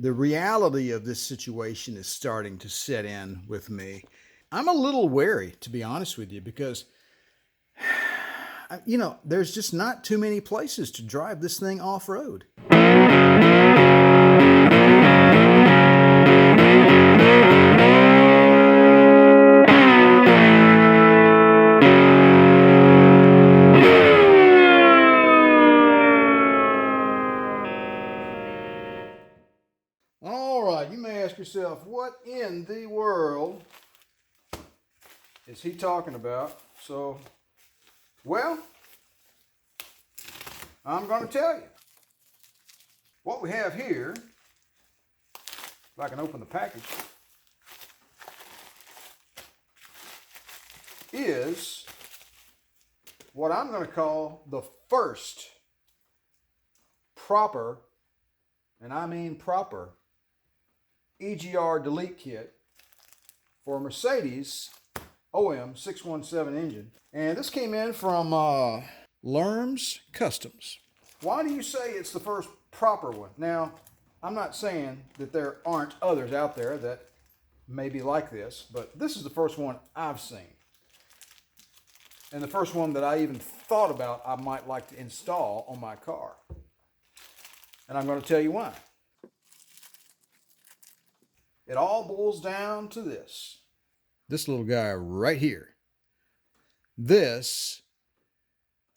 The reality of this situation is starting to set in with me. I'm a little wary, to be honest with you, because, there's just not too many places to drive this thing off-road. All right, you may ask yourself, what in the world is he talking about? Well, I'm going to tell you. What we have here, if I can open the package, is what I'm going to call the first proper, and I mean proper, EGR delete kit for Mercedes OM617 engine. And this came in from Lerms Customs. Why do you say it's the first proper one? Now, I'm not saying that there aren't others out there that may be like this, but this is the first one I've seen. And the first one that I even thought about I might like to install on my car. And I'm going to tell you why. It all boils down to this. This little guy right here. This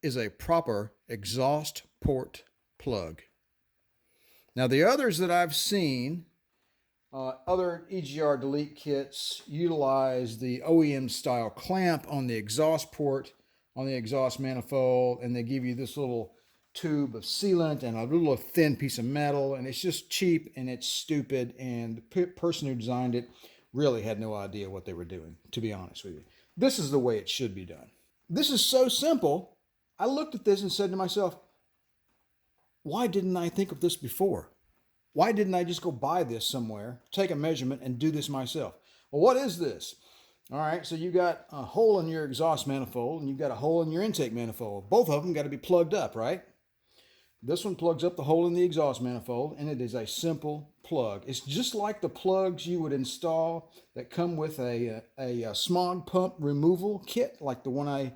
is a proper exhaust port plug. Now the others that I've seen, other EGR delete kits utilize the OEM style clamp on the exhaust port, on the exhaust manifold, and they give you this little tube of sealant and a little thin piece of metal, and it's just cheap and it's stupid, and the person who designed it really had no idea what they were doing, to be honest with you. This is the way it should be done. This is so simple. I looked at this and said to myself, why didn't I think of this before? Why didn't I just go buy this somewhere, take a measurement, and do this myself? Well, what is this? All right, so you got a hole in your exhaust manifold and you've got a hole in your intake manifold. Both of them got to be plugged up, right? This one plugs up the hole in the exhaust manifold, and it is a simple plug. It's just like the plugs you would install that come with a smog pump removal kit, like the one I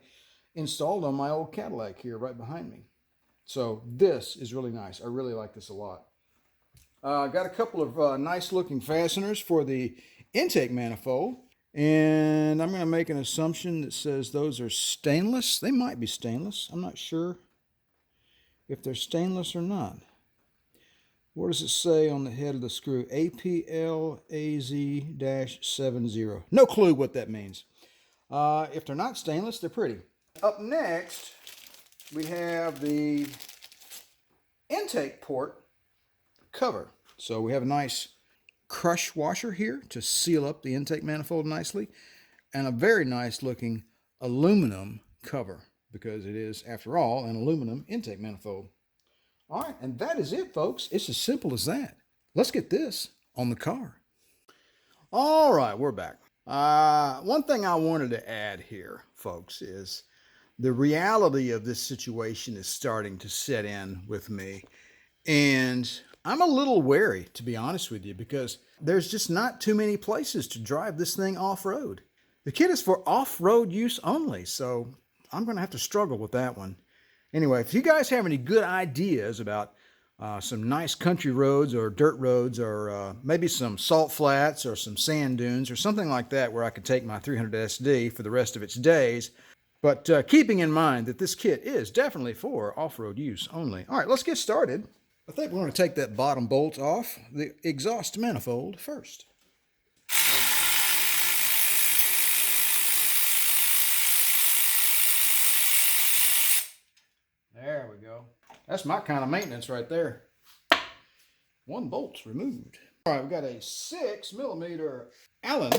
installed on my old Cadillac here right behind me. So this is really nice. I really like this a lot. Got a couple of nice looking fasteners for the intake manifold, and I'm going to make an assumption that says those are stainless. They might be stainless. I'm not sure if they're stainless or not. What does it say on the head of the screw? APLAZ-70. No clue what that means. If they're not stainless, they're pretty. Up next, we have the intake port cover. So we have a nice crush washer here to seal up the intake manifold nicely, and a very nice looking aluminum cover, because it is, after all, an aluminum intake manifold. All right, and that is it, folks. It's as simple as that. Let's get this on the car. All right, we're back. One thing I wanted to add here, folks, is the reality of this situation is starting to set in with me. And I'm a little wary, to be honest with you, because there's just not too many places to drive this thing off-road. The kit is for off-road use only, so I'm going to have to struggle with that one. Anyway, if you guys have any good ideas about some nice country roads or dirt roads, or maybe some salt flats or some sand dunes or something like that where I could take my 300 SD for the rest of its days, but keeping in mind that this kit is definitely for off-road use only. All right, let's get started. I think we're going to take that bottom bolt off the exhaust manifold first. There we go. That's my kind of maintenance right there. One bolt's removed. All right, we've got a 6mm Allen.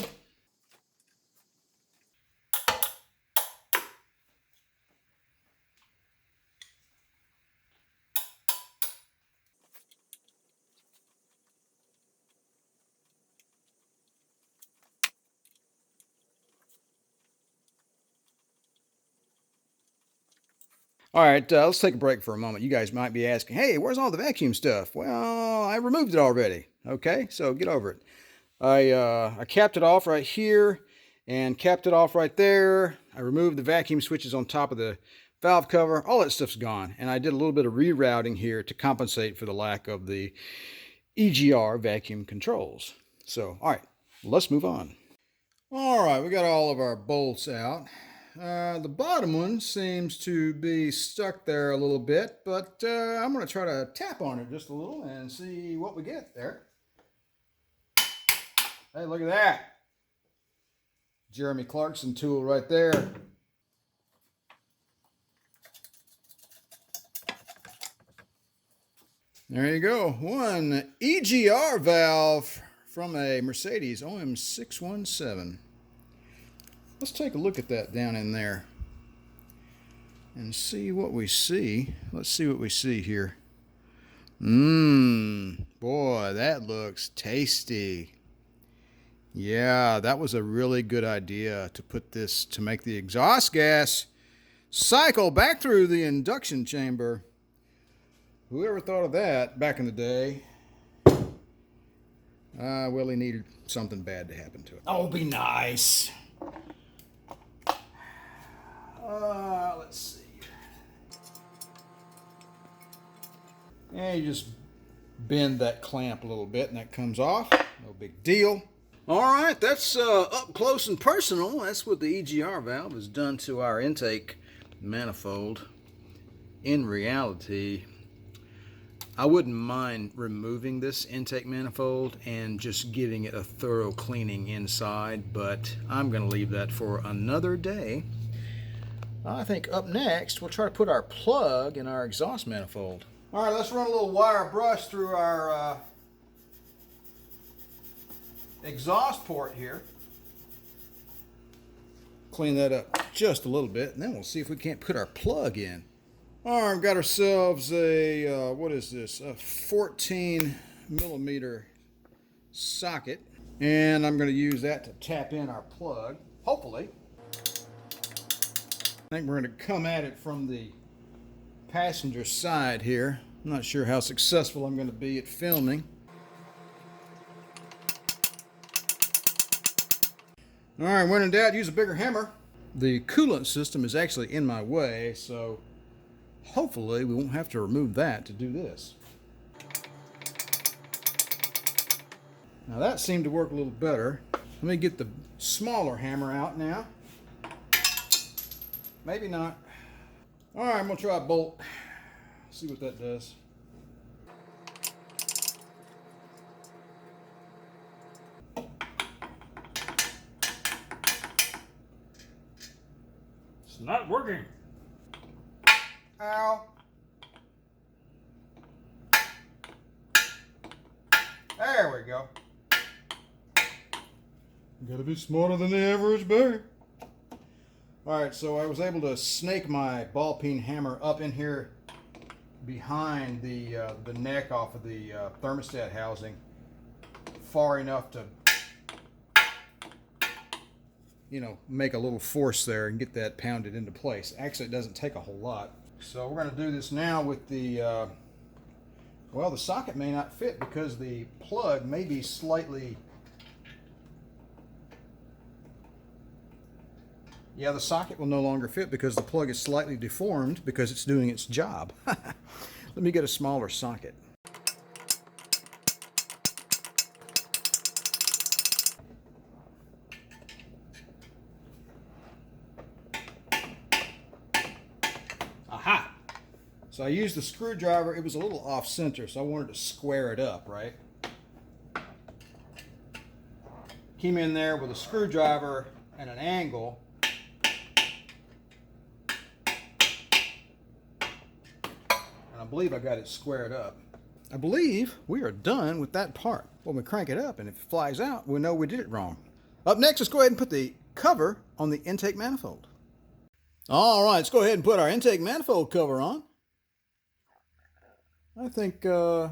All right, let's take a break for a moment. You guys might be asking, hey, where's all the vacuum stuff? Well, I removed it already. Okay, so get over it. I capped it off right here and capped it off right there. I removed the vacuum switches on top of the valve cover. All that stuff's gone. And I did a little bit of rerouting here to compensate for the lack of the EGR vacuum controls. So, all right, let's move on. All right, we got all of our bolts out. The bottom one seems to be stuck there a little bit, but I'm going to try to tap on it just a little and see what we get there. Hey, look at that. Jeremy Clarkson tool right there. There you go. One EGR valve from a Mercedes OM617. Let's take a look at that down in there and see what we see. Let's see what we see here. Boy, that looks tasty. Yeah, that was a really good idea to put this, to make the exhaust gas cycle back through the induction chamber. Whoever thought of that back in the day? Well, he needed something bad to happen to it. Oh, be nice. Let's see. And you just bend that clamp a little bit and that comes off. No big deal. All right, that's up close and personal. That's what the EGR valve has done to our intake manifold. In reality, I wouldn't mind removing this intake manifold and just giving it a thorough cleaning inside, but I'm going to leave that for another day. I think up next, we'll try to put our plug in our exhaust manifold. All right, let's run a little wire brush through our exhaust port here. Clean that up just a little bit, and then we'll see if we can't put our plug in. All right, we've got ourselves a, what is this? A 14 millimeter socket. And I'm going to use that to tap in our plug, hopefully. I think we're going to come at it from the passenger side here. I'm not sure how successful I'm going to be at filming. All right, when in doubt, use a bigger hammer. The coolant system is actually in my way, so hopefully we won't have to remove that to do this. Now that seemed to work a little better. Let me get the smaller hammer out now. Maybe not. All right, I'm gonna try a bolt. See what that does. It's not working. Ow. There we go. You gotta be smarter than the average bear. Alright, so I was able to snake my ball peen hammer up in here behind the neck off of the thermostat housing far enough to, you know, make a little force there and get that pounded into place. Actually, it doesn't take a whole lot. So we're going to do this now with the, well, the socket may not fit because the plug may be slightly, yeah, the socket will no longer fit because the plug is slightly deformed because it's doing its job. Let me get a smaller socket. Aha! So I used the screwdriver. It was a little off center, so I wanted to square it up, right? Came in there with a screwdriver and an angle. And I believe I got it squared up. I believe we are done with that part. When we crank it up and if it flies out, we know we did it wrong. Up next, let's go ahead and put the cover on the intake manifold. All right, let's go ahead and put our intake manifold cover on. I think the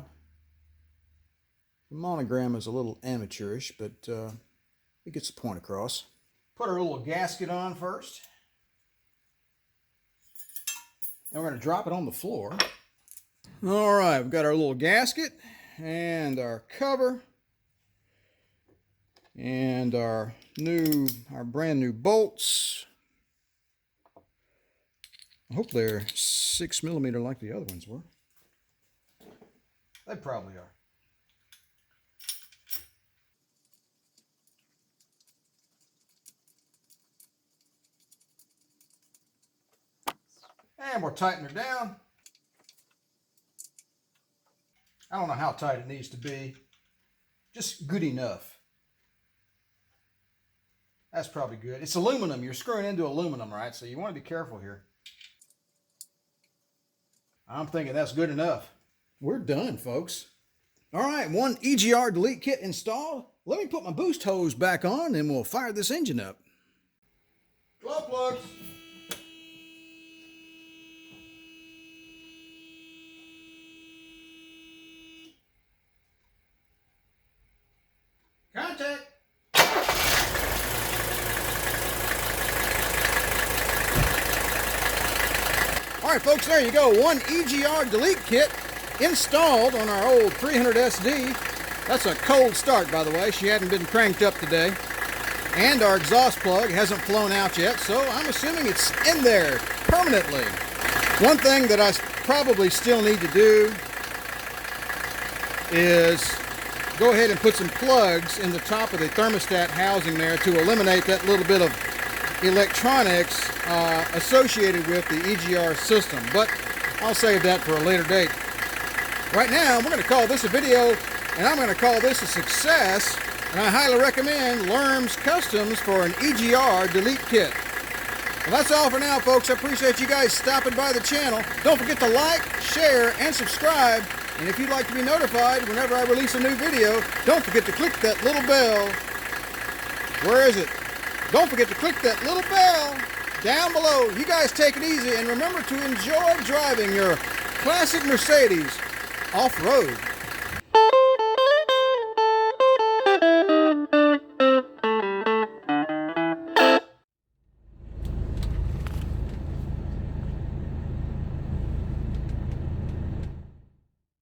monogram is a little amateurish, but it gets the point across. Put our little gasket on first. And we're going to drop it on the floor. All right, we've got our little gasket. and our cover, and our brand new bolts. I hope they're 6mm like the other ones were. They probably are. And we're tightening her down. I don't know how tight it needs to be. Just good enough. That's probably good. It's aluminum. You're screwing into aluminum, right? So you want to be careful here. I'm thinking that's good enough. We're done, folks. All right, one EGR delete kit installed. Let me put my boost hose back on and we'll fire this engine up. Glow plugs. Contact. All right, folks, there you go. One EGR delete kit installed on our old 300 SD. That's a cold start, by the way. She hadn't been cranked up today. And our exhaust plug hasn't flown out yet, so I'm assuming it's in there permanently. One thing that I probably still need to do is go ahead and put some plugs in the top of the thermostat housing there to eliminate that little bit of electronics associated with the EGR system, but I'll save that for a later date. Right now, we're going to call this a video, and I'm going to call this a success, and I highly recommend Lerms Customs for an EGR delete kit. Well, that's all for now, folks. I appreciate you guys stopping by the channel. Don't forget to like, share, and subscribe. And if you'd like to be notified whenever I release a new video, don't forget to click that little bell. Where is it? Don't forget to click that little bell down below. You guys take it easy, and remember to enjoy driving your classic Mercedes off-road.